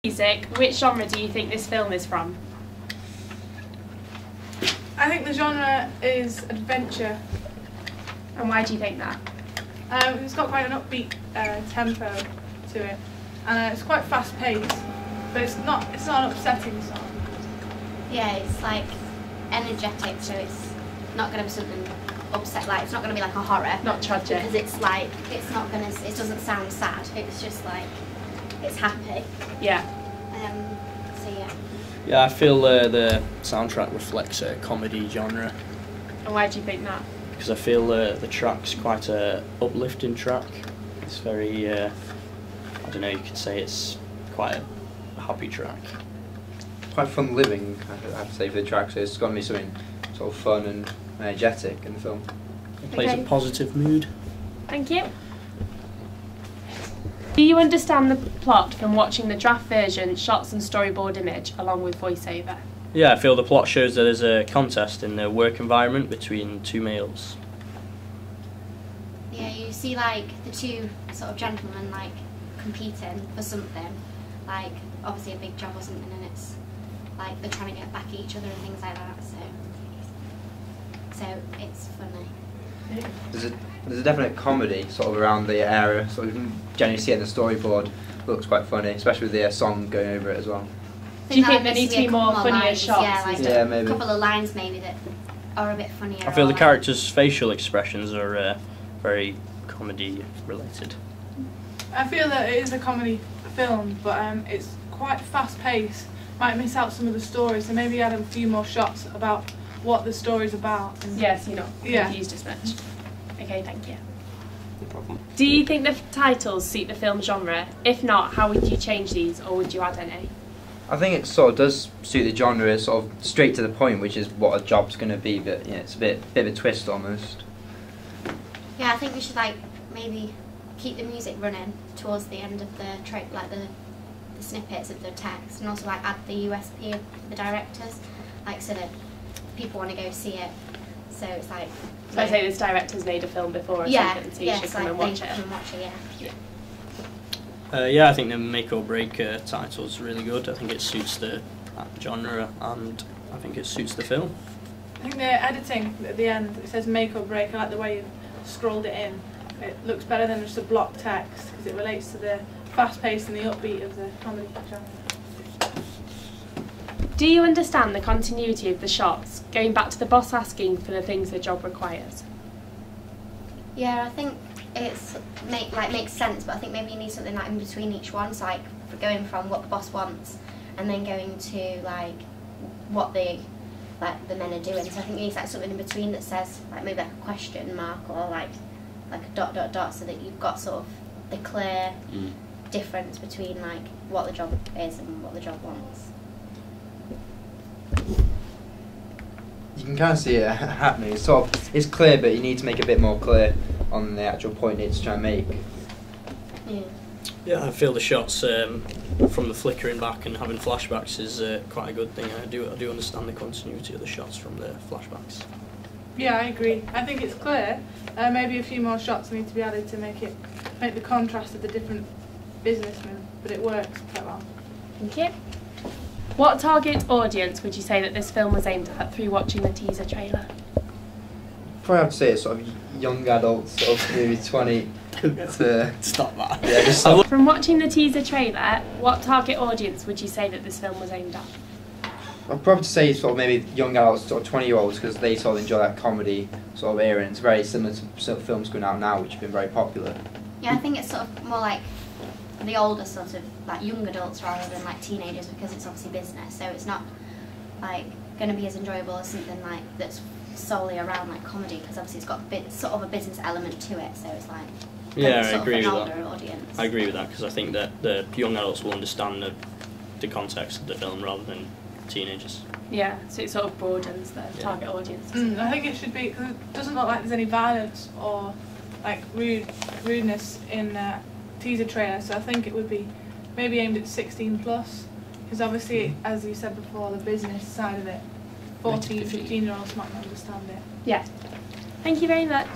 Music, which genre do you think this film is from? I think the genre is adventure. And why do you think that? It's got quite an upbeat tempo to it, and it's quite fast paced, but it's not an upsetting song. Yeah, it's like energetic, so it's not going to be something upset. Like it's not going to be like a horror, Not tragic. because it's like it's not going to. It doesn't sound sad. It's just like it's happy. Yeah. So yeah. Yeah, I feel the soundtrack reflects a comedy genre, And why do you think that? because I feel the track's quite a uplifting track. It's very, I don't know, you could say it's quite a happy track. Quite fun living, I have to say, for the track, so it's got to be something sort of fun and energetic in the film. It plays Okay. a positive mood. Thank you. Do you understand the plot from watching the draft version, shots and storyboard image, along with voiceover? Yeah, I feel the plot shows that there's a contest in the work environment between two males. Yeah, you see like the two sort of gentlemen like competing for something, like obviously a big job or something, and it's like they're trying to get back at each other and things like that. So it's funny. There's a definite comedy sort of around the area, so you can generally see it in the storyboard. Looks quite funny, especially with the song going over it as well. Do you think there needs needs to be more couple funnier lines, shots? Yeah, like Yeah, a maybe. couple of lines maybe that are a bit funnier. I feel or the like- characters' facial expressions are very comedy related. I feel that it is a comedy film, but it's quite fast paced. Might miss out some of the stories, so maybe add a few more shots about what the story's about. And Yes, you're not Yeah. confused as much. Okay, thank you. No problem. Do you think the titles suit the film genre? If not, how would you change these, or would you add any? I think it sort of does suit the genre, it's sort of straight to the point, which is what a job's going to be, but yeah, it's a bit of a twist almost. Yeah, I think we should like maybe keep the music running towards the end of the like the snippets of the text, and also like add the USP of the directors, like so that people want to go see it. So it's like. So I say this director's made a film before or Yeah, something, so you yeah, should it's come like and watch they it. come and watch it. Yeah. Yeah, I think the make or break title is really good. I think it suits the genre, and I think it suits the film. I think the editing at the end, it says make or break. I like the way you've scrolled it in. It looks better than just a block text because it relates to the fast pace and the upbeat of the comedy genre. Do you understand the continuity of the shots, going back to the boss asking for the things the job requires? Yeah, I think it's makes sense, but I think maybe you need something like in between each one, so like for going from what the boss wants and then going to like what the men are doing. So I think you need like something in between that says like maybe like a question mark or like a ... so that you've got sort of the clear difference between like what the job is and what the job wants. You can kind of see it happening. It's clear, but you need to make it a bit more clear on the actual point it's trying to make. Yeah. Yeah, I feel the shots from the flickering back and having flashbacks is quite a good thing. I do understand the continuity of the shots from the flashbacks. Yeah, I agree. I think it's clear. Maybe a few more shots need to be added to make the contrast of the different businessmen, but it works quite well. Thank you. What target audience would you say that this film was aimed at through watching the teaser trailer? Probably have to say it's sort of young adults, sort of maybe 20 to... Stop that. Yeah, just sort of, From watching the teaser trailer, what target audience would you say that this film was aimed at? I'd probably say sort of maybe young adults, sort of 20-year-olds, because they sort of enjoy that comedy sort of era, and it's very similar to sort of films going out now, which have been very popular. Yeah, I think it's sort of more like the older sort of like young adults rather than like teenagers, because it's obviously business, so it's not like going to be as enjoyable as something like that's solely around like comedy, because obviously it's got sort of a business element to it, so it's like Yeah, sort I agree of with an that. older audience. I agree with that because I think that the young adults will understand the context of the film rather than teenagers. Yeah, so it sort of broadens the target audience. I think it should be, because it doesn't look like there's any violence or like rudeness in the teaser trailer, so I think it would be maybe aimed at 16 plus, because obviously, as you said before, the business side of it, 14, 15-year-olds might not understand it. Yeah. Thank you very much.